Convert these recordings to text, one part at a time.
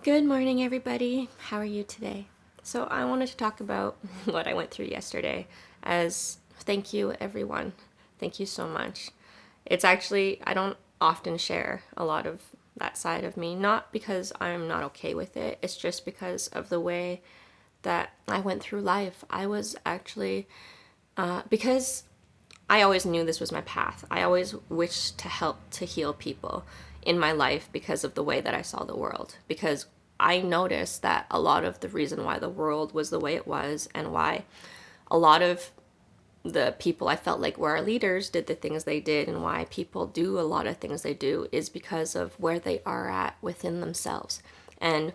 Good morning, everybody. How are you today? So I wanted to talk about what I went through yesterday as thank you, everyone. Thank you so much. It's actually, I don't often share a lot of that side of me, not because I'm not okay with it. It's just because of the way that I went through life. I was actually, because I always knew this was my path. I always wished to help to heal people in my life because of the way that I saw the world. Because I noticed that a lot of the reason why the world was the way it was and why a lot of the people I felt like were our leaders did the things they did and why people do a lot of things they do is because of where they are at within themselves and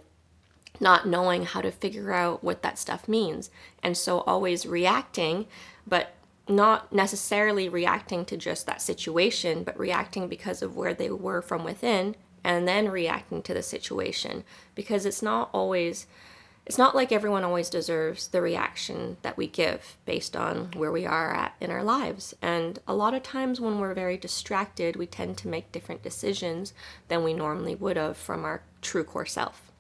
not knowing how to figure out what that stuff means. And so always reacting, but not necessarily reacting to just that situation, but reacting because of where they were from within and then reacting to the situation. Because it's not like everyone always deserves the reaction that we give based on where we are at in our lives. And a lot of times when we're very distracted, we tend to make different decisions than we normally would have from our true core self.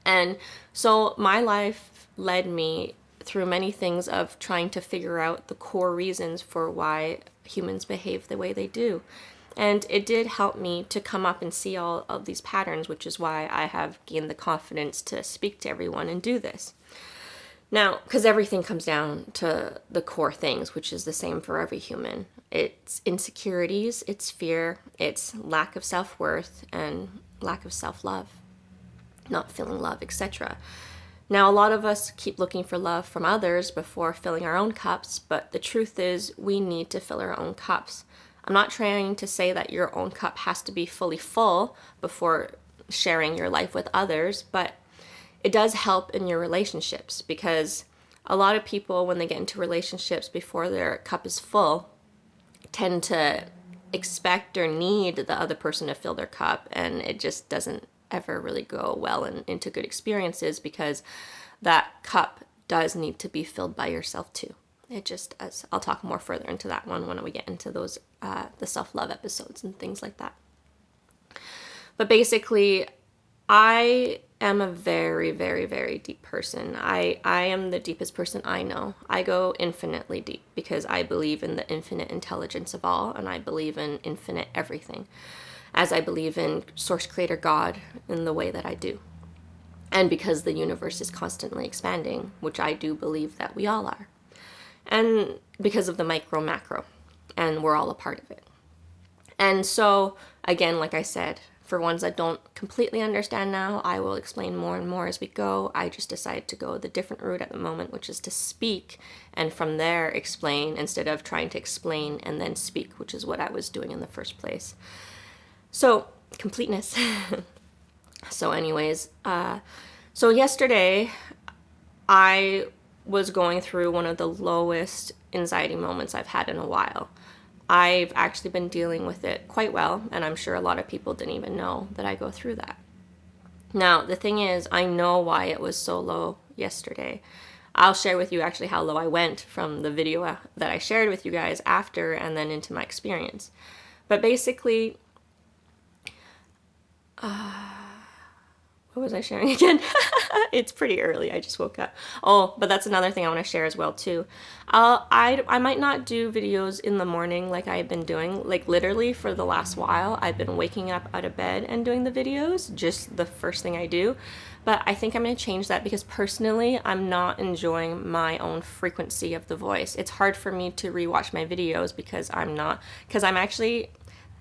And so my life led me through many things of trying to figure out the core reasons for why humans behave the way they do. And it did help me to come up and see all of these patterns, which is why I have gained the confidence to speak to everyone and do this. Now, because everything comes down to the core things, which is the same for every human. It's insecurities, it's fear, it's lack of self-worth, and lack of self-love, not feeling love, etc. Now, a lot of us keep looking for love from others before filling our own cups, but the truth is we need to fill our own cups. I'm not trying to say that your own cup has to be fully full before sharing your life with others, but it does help in your relationships because a lot of people, when they get into relationships before their cup is full, tend to expect or need the other person to fill their cup, and it just doesn't ever really go well and into good experiences because that cup does need to be filled by yourself too. It just does. I'll talk more further into that one when we get into those the self-love episodes and things like that. But basically, I am a very, very, very deep person. I am the deepest person I know. I go infinitely deep because I believe in the infinite intelligence of all, and I believe in infinite everything, as I believe in source creator God in the way that I do. And because the universe is constantly expanding, which I do believe that we all are. And because of the micro macro, and we're all a part of it. And so, again, like I said, for ones that don't completely understand now, I will explain more and more as we go. I just decided to go the different route at the moment, which is to speak and from there explain instead of trying to explain and then speak, which is what I was doing in the first place. So, completeness. So anyways, so yesterday I was going through one of the lowest anxiety moments I've had in a while. I've actually been dealing with it quite well, and I'm sure a lot of people didn't even know that I go through that. Now, the thing is, I know why it was so low yesterday. I'll share with you actually how low I went from the video that I shared with you guys after and then into my experience. But basically, what was I sharing again? It's pretty early. I just woke up. Oh, but that's another thing I want to share as well too. I might not do videos in the morning like I've been doing. Like literally for the last while, I've been waking up out of bed and doing the videos, just the first thing I do. But I think I'm going to change that because personally, I'm not enjoying my own frequency of the voice. It's hard for me to rewatch my videos because I'm actually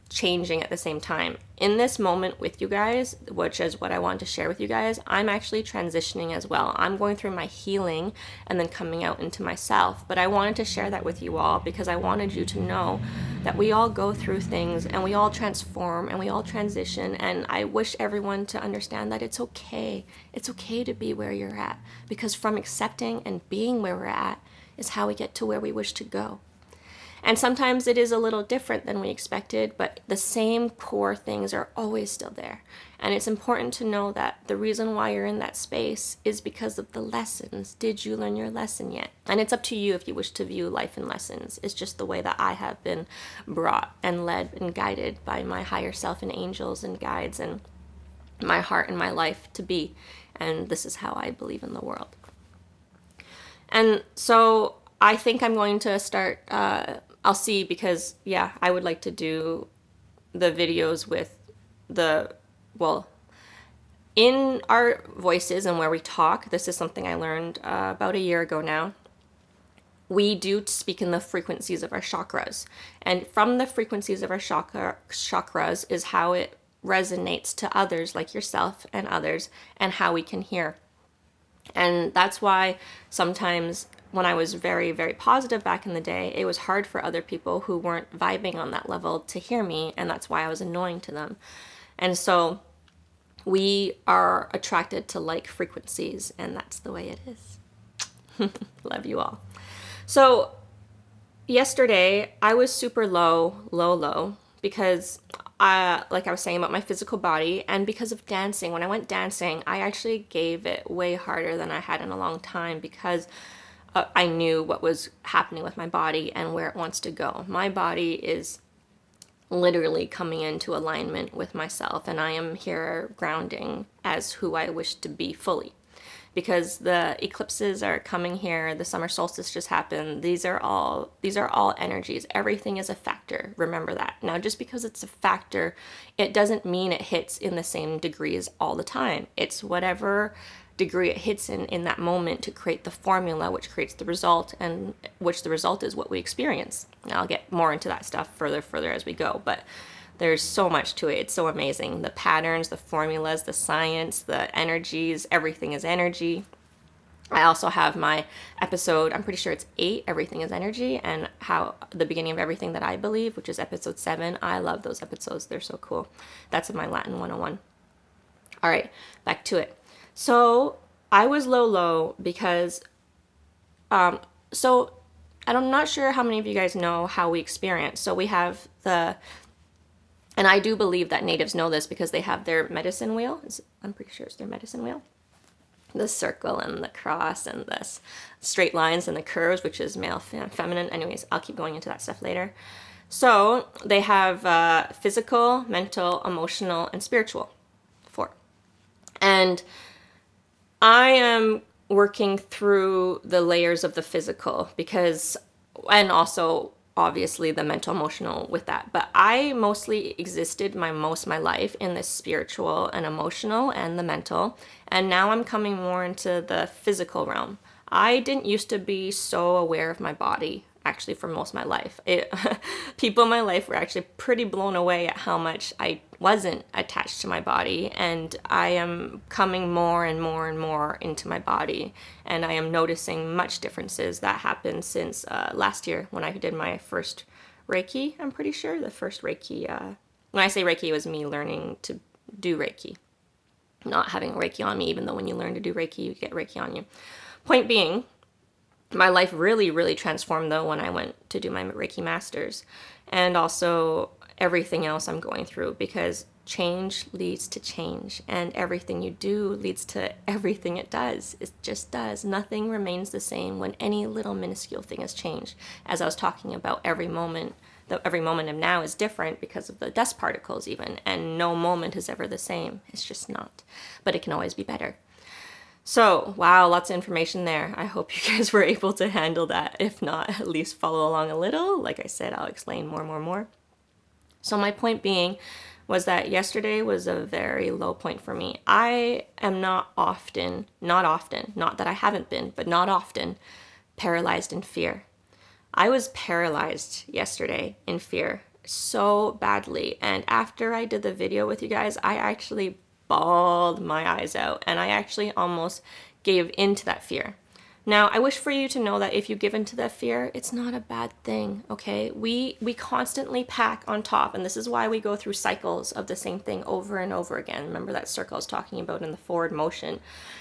changing at the same time. In this moment with you guys, which is what I want to share with you guys, I'm actually transitioning as well. I'm going through my healing and then coming out into myself. But I wanted to share that with you all because I wanted you to know that we all go through things and we all transform and we all transition. And I wish everyone to understand that it's okay. It's okay to be where you're at because from accepting and being where we're at is how we get to where we wish to go. And sometimes it is a little different than we expected, but the same core things are always still there. And it's important to know that the reason why you're in that space is because of the lessons. Did you learn your lesson yet? And it's up to you if you wish to view life in lessons. It's just the way that I have been brought and led and guided by my higher self and angels and guides. And my heart and my life to be. And this is how I believe in the world. And so I think I'm going to start, I'll see, because yeah, I would like to do the videos with well, in our voices and where we talk. This is something I learned about a year ago now. We do speak in the frequencies of our chakras. And from the frequencies of our chakras is how it resonates to others like yourself and others, and how we can hear. And that's why sometimes when I was very, very positive back in the day, it was hard for other people who weren't vibing on that level to hear me, and that's why I was annoying to them. And so we are attracted to like frequencies, and that's the way it is. Love you all. So yesterday I was super low, because like I was saying about my physical body, and because of dancing. When I went dancing, I actually gave it way harder than I had in a long time, because I knew what was happening with my body and where it wants to go. My body is literally coming into alignment with myself, and I am here grounding as who I wish to be fully. Because the eclipses are coming here, the summer solstice just happened. These are all energies. Everything is a factor. Remember that. Now, just because it's a factor, it doesn't mean it hits in the same degrees all the time. It's whatever degree it hits in that moment to create the formula which creates the result, and which the result is what we experience. Now, I'll get more into that stuff further as we go, but there's so much to it. It's so amazing. The patterns, the formulas, the science, the energies, everything is energy. I also have my episode, I'm pretty sure it's 8, Everything is Energy, and how the beginning of everything that I believe, which is episode 7. I love those episodes. They're so cool. That's in my Latin 101. All right, back to it. So I was low because, so I'm not sure how many of you guys know how we experience. So we have and I do believe that natives know this because they have their medicine wheel. I'm pretty sure it's their medicine wheel. The circle and the cross and the straight lines and the curves, which is male, feminine. Anyways, I'll keep going into that stuff later. So they have physical, mental, emotional, and spiritual. 4. And I am working through the layers of the physical and also obviously the mental, emotional with that. But I mostly existed my life in the spiritual and emotional and the mental. And now I'm coming more into the physical realm. I didn't used to be so aware of my body, actually, for most of my life. People in my life were actually pretty blown away at how much I wasn't attached to my body, and I am coming more and more and more into my body, and I am noticing much differences that happened since last year when I did my first Reiki. I'm pretty sure the first Reiki, when I say Reiki, it was me learning to do Reiki, not having Reiki on me, even though when you learn to do Reiki, you get Reiki on you. Point being, my life really, really transformed, though, when I went to do my Reiki Masters, and also everything else I'm going through, because change leads to change, and everything you do leads to everything it does. It just does. Nothing remains the same when any little minuscule thing has changed. As I was talking about, every moment of now is different because of the dust particles even, and no moment is ever the same. It's just not. But it can always be better. So, wow, lots of information there. I hope you guys were able to handle that. If not, at least follow along a little. Like I said, I'll explain more. So my point being was that yesterday was a very low point for me. I am not often, not that I haven't been, but not often, paralyzed in fear. I was paralyzed yesterday in fear so badly. And after I did the video with you guys, I actually bawled my eyes out, and I actually almost gave into that fear. Now, I wish for you to know that if you give into that fear, it's not a bad thing, okay? We constantly pack on top, and this is why we go through cycles of the same thing over and over again. Remember that circle I was talking about in the forward motion,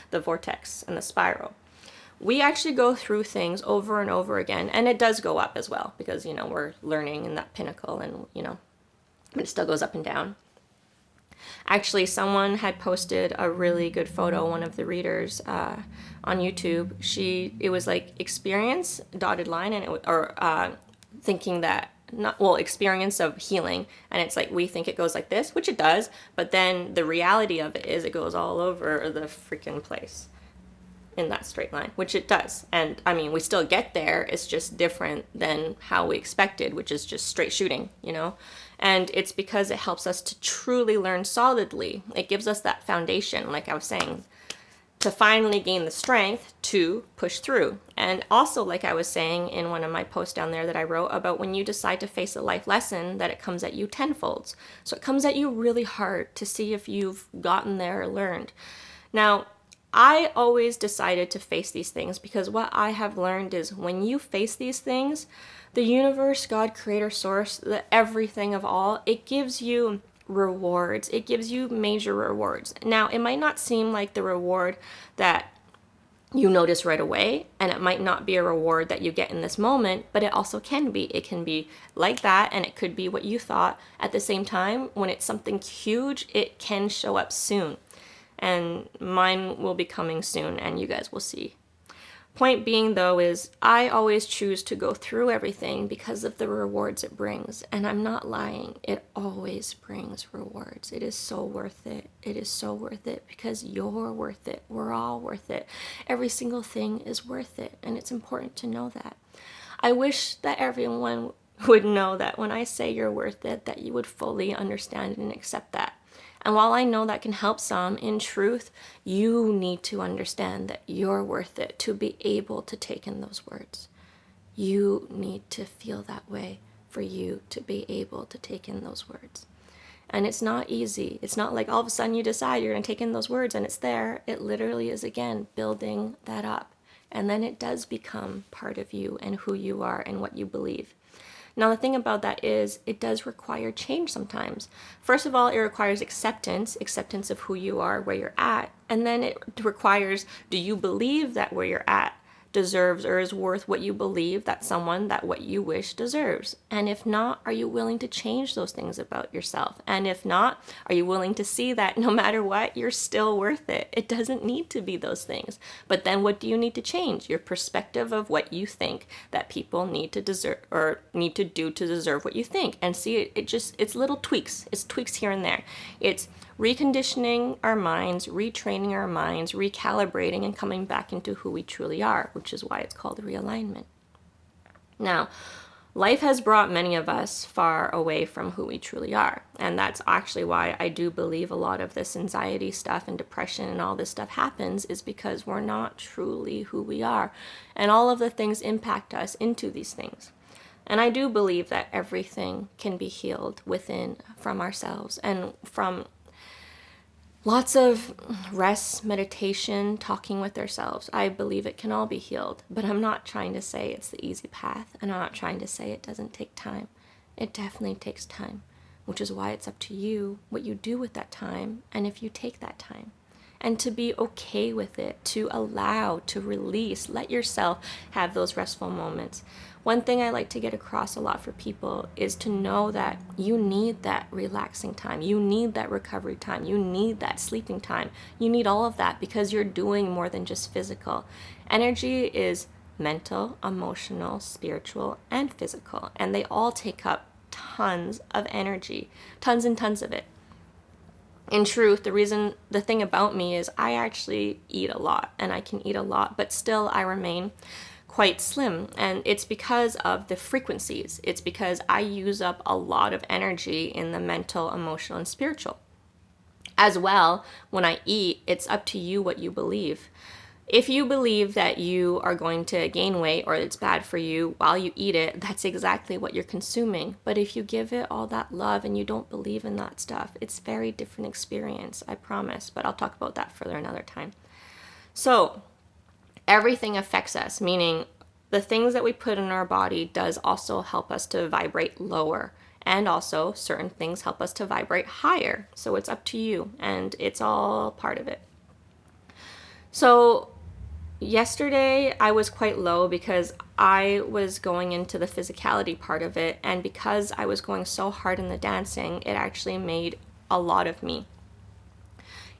the vortex and the spiral. We actually go through things over and over again, and it does go up as well, because, we're learning in that pinnacle, and, but it still goes up and down. Actually, someone had posted a really good photo, one of the readers on YouTube. It was like experience, dotted line, and thinking that experience of healing, and it's like we think it goes like this, which it does, but then the reality of it is it goes all over the freaking place in that straight line, which it does. And I mean, we still get there, it's just different than how we expected, which is just straight shooting, you know. And it's because it helps us to truly learn solidly. It gives us that foundation, like I was saying, to finally gain the strength to push through. And also, like I was saying in one of my posts down there that I wrote about, when you decide to face a life lesson, that it comes at you tenfold. So it comes at you really hard to see if you've gotten there or learned. Now, I always decided to face these things because what I have learned is when you face these things, the universe, God, creator, source, the everything of all, it gives you rewards. It gives you major rewards. Now, it might not seem like the reward that you notice right away, and it might not be a reward that you get in this moment, but it also can be. It can be like that, and it could be what you thought. At the same time, when it's something huge, it can show up soon. And mine will be coming soon, and you guys will see. Point being, though, is I always choose to go through everything because of the rewards it brings. And I'm not lying. It always brings rewards. It is so worth it. It is so worth it because you're worth it. We're all worth it. Every single thing is worth it. And it's important to know that. I wish that everyone would know that when I say you're worth it, that you would fully understand and accept that. And while I know that can help some, in truth, you need to understand that you're worth it to be able to take in those words. You need to feel that way for you to be able to take in those words. And it's not easy. It's not like all of a sudden you decide you're going to take in those words and it's there. It literally is, again, building that up. And then it does become part of you and who you are and what you believe. Now, the thing about that is it does require change sometimes. First of all, it requires acceptance of who you are, where you're at. And then it requires, do you believe that where you're at deserves or is worth what you believe that someone that what you wish deserves? And if not, are you willing to change those things about yourself? And if not, are you willing to see that no matter what, you're still worth it? It doesn't need to be those things. But then what do you need to change? Your perspective of what you think that people need to deserve or need to do to deserve what you think. And see, it's little tweaks. It's tweaks here and there. It's reconditioning our minds, retraining our minds, recalibrating, and coming back into who we truly are, which is why it's called realignment. Now, life has brought many of us far away from who we truly are. And that's actually why I do believe a lot of this anxiety stuff and depression and all this stuff happens, is because we're not truly who we are. And all of the things impact us into these things. And I do believe that everything can be healed within from ourselves and from lots of rest, meditation, talking with ourselves. I believe it can all be healed, but I'm not trying to say it's the easy path, and I'm not trying to say it doesn't take time. It definitely takes time, which is why it's up to you what you do with that time, and if you take that time. And to be okay with it, to allow, to release, let yourself have those restful moments. One thing I like to get across a lot for people is to know that you need that relaxing time. You need that recovery time. You need that sleeping time. You need all of that because you're doing more than just physical. Energy is mental, emotional, spiritual, and physical. And they all take up tons of energy, tons and tons of it. In truth, the thing about me is I actually eat a lot, and I can eat a lot, but still I remain quite slim. And it's because of the frequencies. It's because I use up a lot of energy in the mental, emotional, and spiritual. As well, when I eat, it's up to you what you believe. If you believe that you are going to gain weight or it's bad for you while you eat it, that's exactly what you're consuming. But if you give it all that love and you don't believe in that stuff, it's a very different experience, I promise. But I'll talk about that further another time. So everything affects us, meaning the things that we put in our body does also help us to vibrate lower. And also certain things help us to vibrate higher. So it's up to you, and it's all part of it. So yesterday I was quite low because I was going into the physicality part of it, and because I was going so hard in the dancing, it actually made a lot of me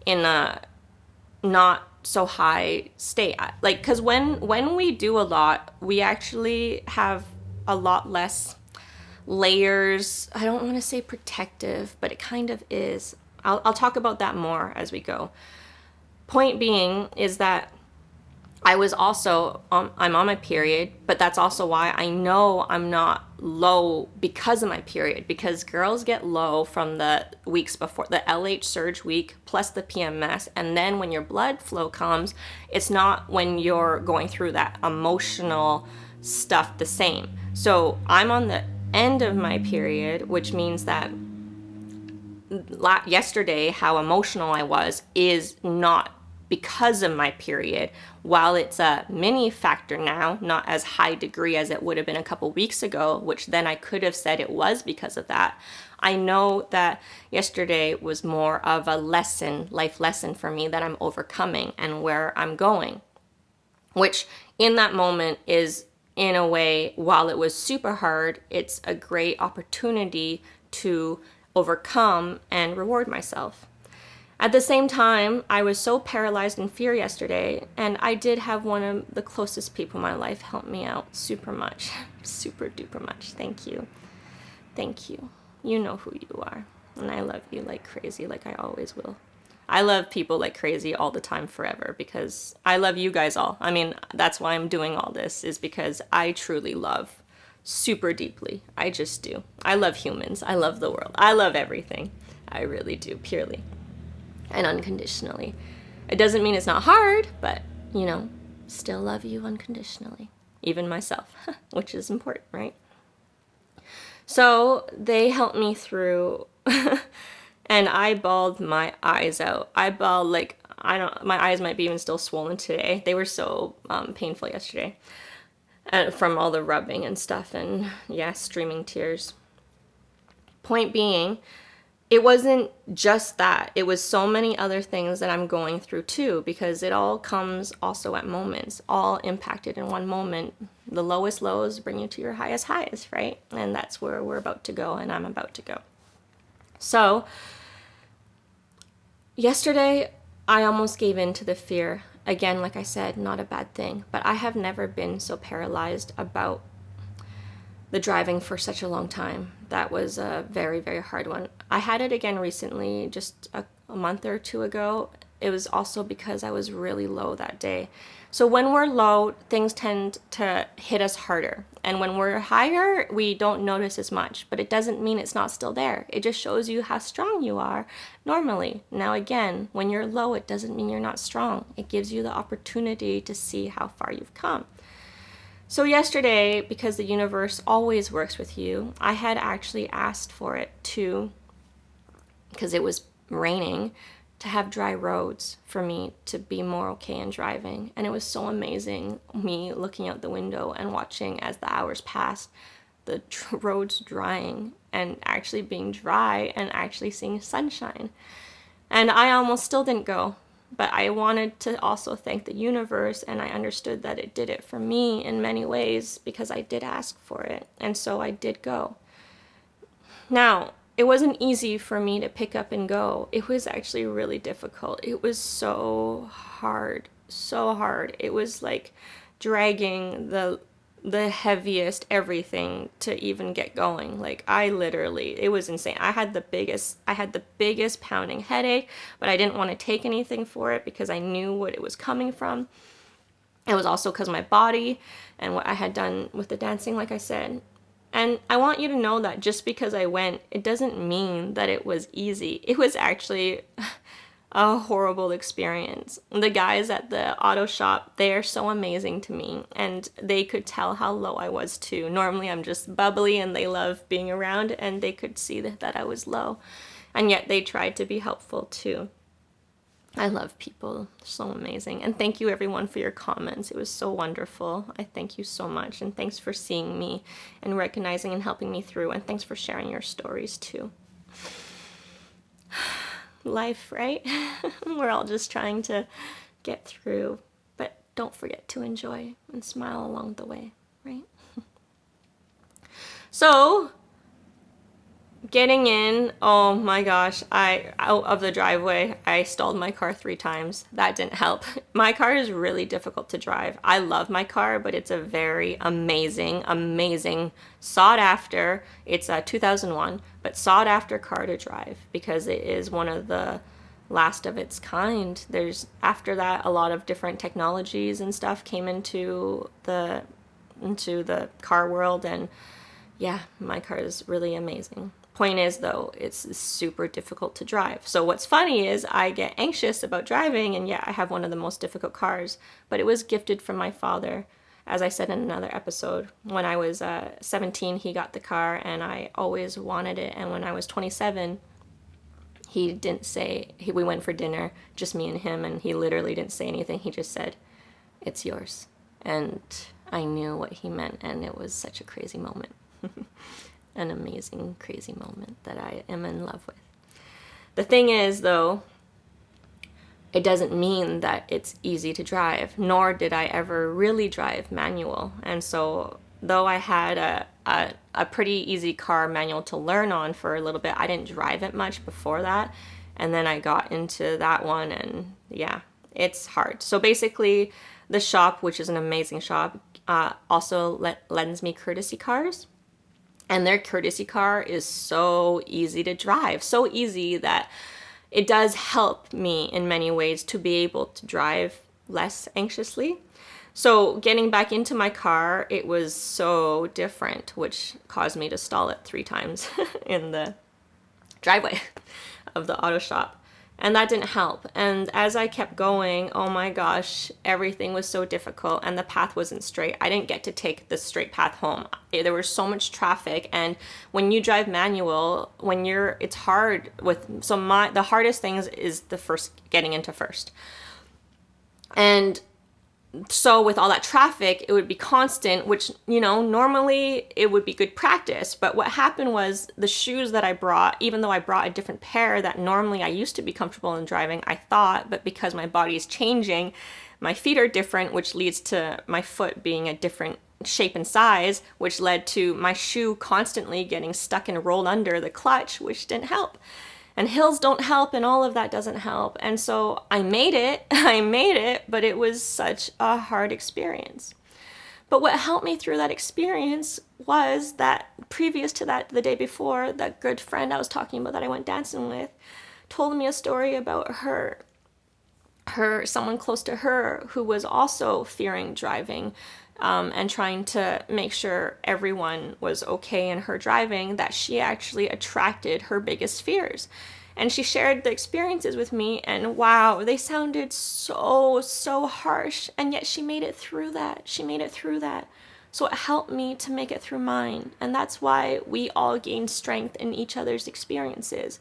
in a not so high state. Like, because when we do a lot, we actually have a lot less layers. I don't want to say protective, but it kind of is. I'll talk about that more as we go. Point being is that I was also, I'm on my period, but that's also why I know I'm not low because of my period, because girls get low from the weeks before, the LH surge week plus the PMS. And then when your blood flow comes, it's not when you're going through that emotional stuff the same. So I'm on the end of my period, which means that yesterday, how emotional I was is not because of my period. While it's a mini factor now, not as high degree as it would have been a couple weeks ago, which then I could have said it was because of that. I know that yesterday was more of a lesson, life lesson for me that I'm overcoming and where I'm going, which in that moment is, in a way, while it was super hard, it's a great opportunity to overcome and reward myself. At the same time, I was so paralyzed in fear yesterday, and I did have one of the closest people in my life help me out super much, super duper much. Thank you. Thank you. You know who you are, and I love you like crazy, like I always will. I love people like crazy all the time, forever, because I love you guys all. I mean, that's why I'm doing all this, is because I truly love super deeply. I just do. I love humans. I love the world. I love everything. I really do, purely and unconditionally. It doesn't mean it's not hard, but, you know, still love you unconditionally. Even myself, which is important, right? So they helped me through, and I bawled my eyes out. I bawled like, my eyes might be even still swollen today. They were so painful yesterday. From all the rubbing and stuff, and yeah, streaming tears. Point being, it wasn't just that. It was so many other things that I'm going through too, because it all comes also at moments, all impacted in one moment. The lowest lows bring you to your highest highs, right? And that's where we're about to go, and I'm about to go. So yesterday, I almost gave in to the fear. Again, like I said, not a bad thing, but I have never been so paralyzed about the driving for such a long time. That was a very, very hard one. I had it again recently, just a month or two ago. It was also because I was really low that day. So when we're low, things tend to hit us harder. And when we're higher, we don't notice as much, but it doesn't mean it's not still there. It just shows you how strong you are normally. Now again, when you're low, it doesn't mean you're not strong. It gives you the opportunity to see how far you've come. So yesterday, because the universe always works with you, I had actually asked for it to, because it was raining, to have dry roads for me to be more okay in driving. And it was so amazing, me looking out the window and watching as the hours passed, the roads drying and actually being dry and actually seeing sunshine. And I almost still didn't go. But I wanted to also thank the universe, and I understood that it did it for me in many ways because I did ask for it, and so I did go. Now, it wasn't easy for me to pick up and go. It was actually really difficult. It was so hard, so hard. It was like dragging the heaviest everything to even get going. Like I literally, it was insane. I had the biggest pounding headache, but I didn't want to take anything for it because I knew what it was coming from. It was also because my body and what I had done with the dancing, like I said. And I want you to know that just because I went, it doesn't mean that it was easy. It was actually a horrible experience. The guys at the auto shop, they are so amazing to me, and they could tell how low I was too. Normally I'm just bubbly and they love being around, and they could see that I was low, and yet they tried to be helpful too. I love people, so amazing. And thank you everyone for your comments. It was so wonderful. I thank you so much, and thanks for seeing me and recognizing and helping me through, and thanks for sharing your stories too. Life, right? We're all just trying to get through, but don't forget to enjoy and smile along the way, right? So getting in, oh my gosh, I out of the driveway, I stalled my car 3 times. That didn't help. My car is really difficult to drive. I love my car, but it's a very amazing, sought after. It's a 2001, but sought after car to drive because it is one of the last of its kind. There's after that a lot of different technologies and stuff came into the car world, and yeah, my car is really amazing. Point is, though, it's super difficult to drive. So what's funny is I get anxious about driving, and yeah, I have one of the most difficult cars, but it was gifted from my father. As I said in another episode, when I was 17, he got the car, and I always wanted it. And when I was 27, he didn't say, we went for dinner, just me and him, and he literally didn't say anything. He just said, "It's yours." And I knew what he meant, and it was such a crazy moment. An amazing, crazy moment that I am in love with. The thing is, though, it doesn't mean that it's easy to drive, nor did I ever really drive manual. And so, though I had a pretty easy car manual to learn on for a little bit, I didn't drive it much before that. And then I got into that one, and yeah, it's hard. So basically, the shop, which is an amazing shop, also lends me courtesy cars. And their courtesy car is so easy to drive, so easy that it does help me in many ways to be able to drive less anxiously. So getting back into my car, it was so different, which caused me to stall it 3 times in the driveway of the auto shop. And that didn't help. And as I kept going, oh my gosh, everything was so difficult, and the path wasn't straight. I didn't get to take the straight path home. There was so much traffic, and when you drive manual, it's hard with, the hardest things is the first, getting into first. And so with all that traffic, it would be constant, which, normally it would be good practice. But what happened was the shoes that I brought, even though I brought a different pair that normally I used to be comfortable in driving, I thought, but because my body is changing, my feet are different, which leads to my foot being a different shape and size, which led to my shoe constantly getting stuck and rolled under the clutch, which didn't help. And hills don't help, and all of that doesn't help. And so I made it, but it was such a hard experience. But what helped me through that experience was that previous to that, the day before, that good friend I was talking about that I went dancing with told me a story about someone close to her who was also fearing driving, and trying to make sure everyone was okay in her driving, that she actually attracted her biggest fears. And she shared the experiences with me, and wow, they sounded so harsh, and yet she made it through that. So it helped me to make it through mine, and that's why we all gain strength in each other's experiences.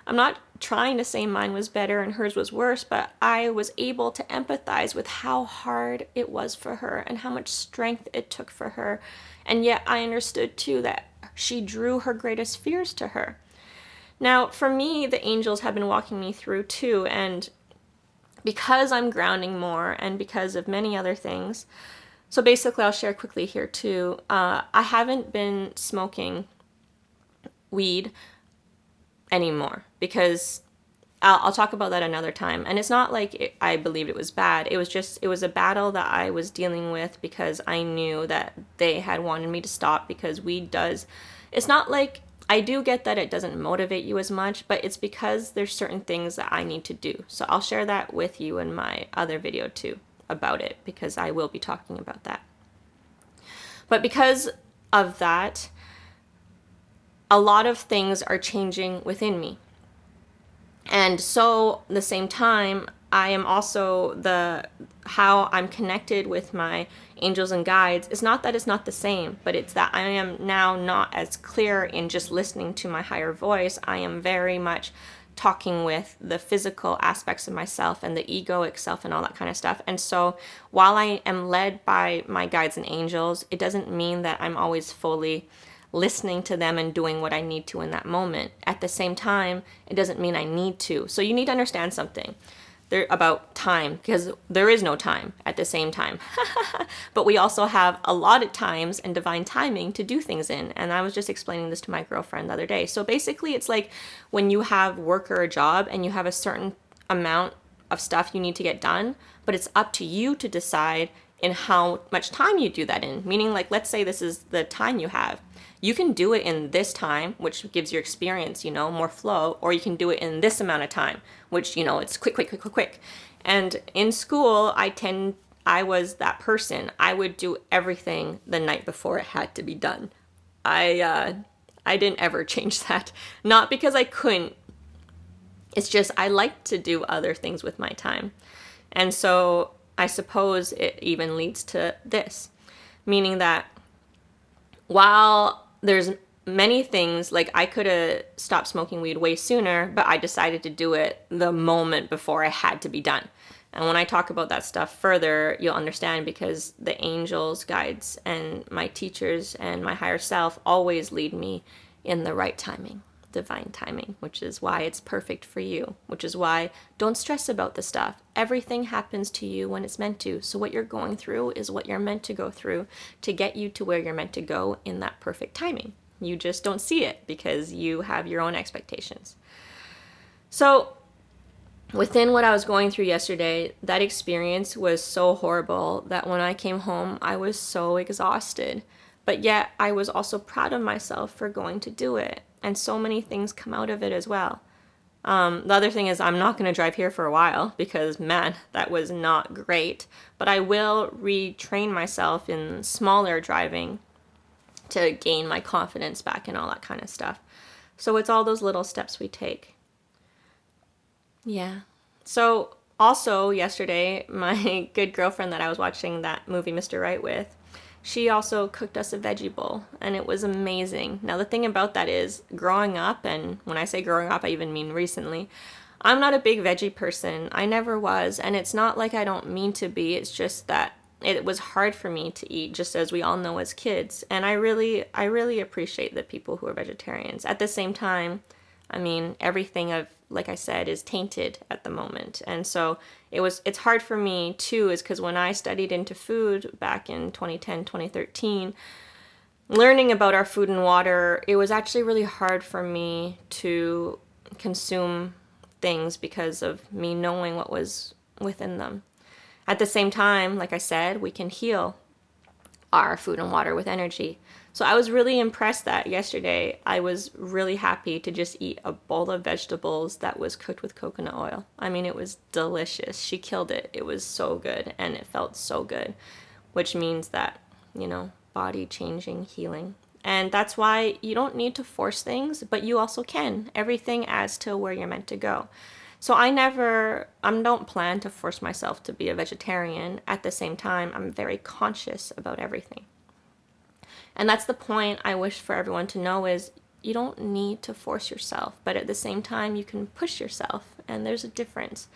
I'm not trying to say mine was better and hers was worse, but I was able to empathize with how hard it was for her and how much strength it took for her. And yet I understood too that she drew her greatest fears to her. Now, for me, the angels have been walking me through too, and because I'm grounding more and because of many other things, so basically I'll share quickly here too, I haven't been smoking weed anymore because I'll talk about that another time. And it's not like I believed it was bad. It was a battle that I was dealing with because I knew that they had wanted me to stop, because weed does, it's not like, I do get that it doesn't motivate you as much, but it's because there's certain things that I need to do. So I'll share that with you in my other video too about it, because I will be talking about that. But because of that, a lot of things are changing within me. And so at the same time, I am also how I'm connected with my angels and guides. It's not that it's not the same, but it's that I am now not as clear in just listening to my higher voice. I am very much talking with the physical aspects of myself and the egoic self and all that kind of stuff. And so while I am led by my guides and angels, it doesn't mean that I'm always fully listening to them and doing what I need to in that moment. At the same time, it doesn't mean I need to. So you need to understand something. about time, because there is no time at the same time. But we also have allotted times and divine timing to do things in. And I was just explaining this to my girlfriend the other day. So basically, it's like when you have work or a job and you have a certain amount of stuff you need to get done, but it's up to you to decide in how much time you do that in. Meaning, like, let's say this is the time you have. You can do it in this time, which gives your experience, more flow, or you can do it in this amount of time, which, it's quick, quick, quick, quick, quick. And in school, I was that person. I would do everything the night before it had to be done. I didn't ever change that. Not because I couldn't. It's just I like to do other things with my time. And so I suppose it even leads to this, meaning that while there's many things, like I could have stopped smoking weed way sooner, but I decided to do it the moment before I had to be done. And when I talk about that stuff further, you'll understand, because the angels, guides, and my teachers and my higher self always lead me in the right timing, divine timing, which is why it's perfect for you, which is why don't stress about the stuff. Everything happens to you when it's meant to. So what you're going through is what you're meant to go through to get you to where you're meant to go in that perfect timing. You just don't see it because you have your own expectations. So within what I was going through yesterday, that experience was so horrible that when I came home, I was so exhausted. But yet I was also proud of myself for going to do it. And so many things come out of it as well. The other thing is I'm not going to drive here for a while because, man, that was not great. But I will retrain myself in smaller driving to gain my confidence back and all that kind of stuff. So it's all those little steps we take. Yeah. So also yesterday, my good girlfriend that I was watching that movie Mr. Right with, she also cooked us a veggie bowl, and it was amazing. Now, the thing about that is, growing up, and when I say growing up, I even mean recently, I'm not a big veggie person. I never was, and it's not like I don't mean to be. It's just that it was hard for me to eat, just as we all know as kids. And I really appreciate the people who are vegetarians. At the same time, I mean, everything like I said, is tainted at the moment. And so it's hard for me too, is because when I studied into food back in 2010, 2013, learning about our food and water, it was actually really hard for me to consume things because of me knowing what was within them. At the same time, like I said, we can heal our food and water with energy. So I was really impressed that yesterday I was really happy to just eat a bowl of vegetables that was cooked with coconut oil. I mean, it was delicious. She killed it. It was so good, and it felt so good, which means that, body changing, healing. And that's why you don't need to force things, but you also can. Everything adds to where you're meant to go. So I don't plan to force myself to be a vegetarian. At the same time, I'm very conscious about everything. And that's the point I wish for everyone to know, is you don't need to force yourself, but at the same time, you can push yourself, and there's a difference.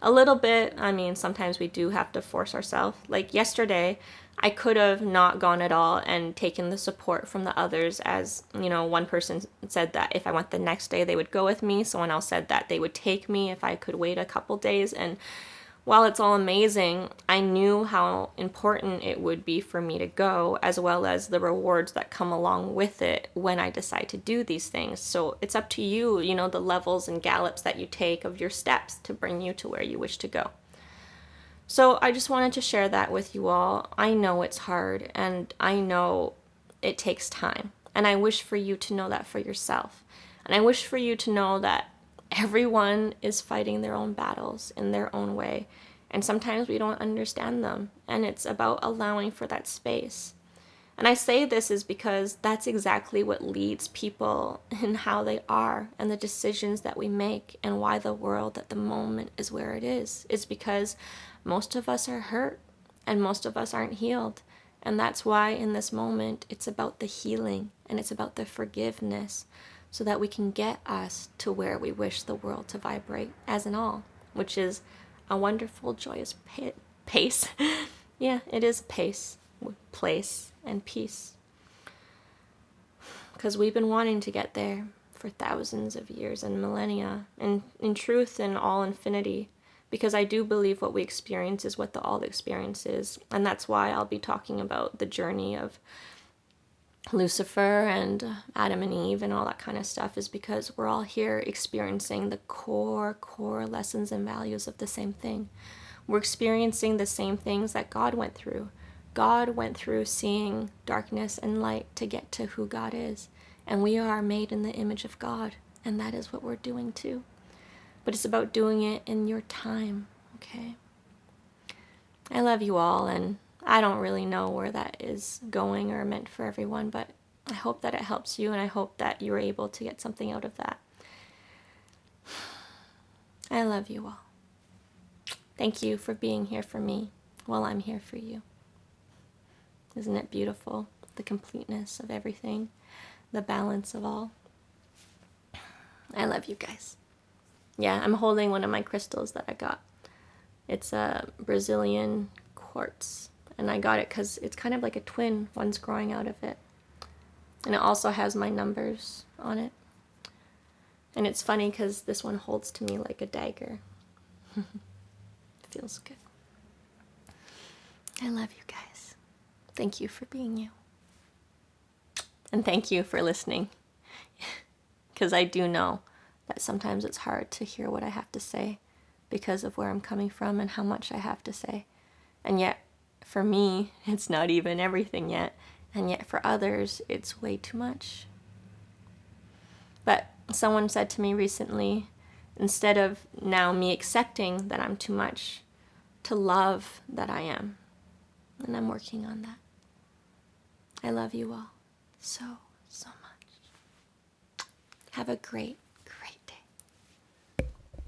A little bit, I mean, sometimes we do have to force ourselves. Like yesterday, I could have not gone at all and taken the support from the others, as, one person said that if I went the next day, they would go with me. Someone else said that they would take me if I could wait a couple days. And while it's all amazing, I knew how important it would be for me to go, as well as the rewards that come along with it when I decide to do these things. So it's up to you, the levels and gallops that you take of your steps to bring you to where you wish to go. So I just wanted to share that with you all. I know it's hard, and I know it takes time. And I wish for you to know that for yourself. And I wish for you to know that everyone is fighting their own battles in their own way. And sometimes we don't understand them. And it's about allowing for that space. And I say this is because that's exactly what leads people in how they are and the decisions that we make, and why the world at the moment is where it is. It's because most of us are hurt and most of us aren't healed. And that's why in this moment, it's about the healing and it's about the forgiveness, so that we can get us to where we wish the world to vibrate as an all, which is a wonderful, joyous pace. Yeah, it is pace, place, and peace. Because we've been wanting to get there for thousands of years and millennia. And in truth, in all infinity, because I do believe what we experience is what the all experiences. And that's why I'll be talking about the journey of Lucifer and Adam and Eve and all that kind of stuff, is because we're all here experiencing the core lessons and values of the same thing. We're experiencing the same things that God went through. God went through seeing darkness and light to get to who God is. And we are made in the image of God, and that is what we're doing too. But it's about doing it in your time, okay? I love you all, and I don't really know where that is going or meant for everyone, but I hope that it helps you, and I hope that you're able to get something out of that. I love you all. Thank you for being here for me while I'm here for you. Isn't it beautiful? The completeness of everything, the balance of all. I love you guys. Yeah, I'm holding one of my crystals that I got. It's a Brazilian quartz, and I got it because it's kind of like a twin. One's growing out of it. And it also has my numbers on it. And it's funny because this one holds to me like a dagger. Feels good. I love you guys. Thank you for being you. And thank you for listening. Because I do know that sometimes it's hard to hear what I have to say because of where I'm coming from and how much I have to say. And yet, for me, it's not even everything yet. And yet for others, it's way too much. But someone said to me recently, instead of now me accepting that I'm too much, to love that I am. And I'm working on that. I love you all so much. Have a great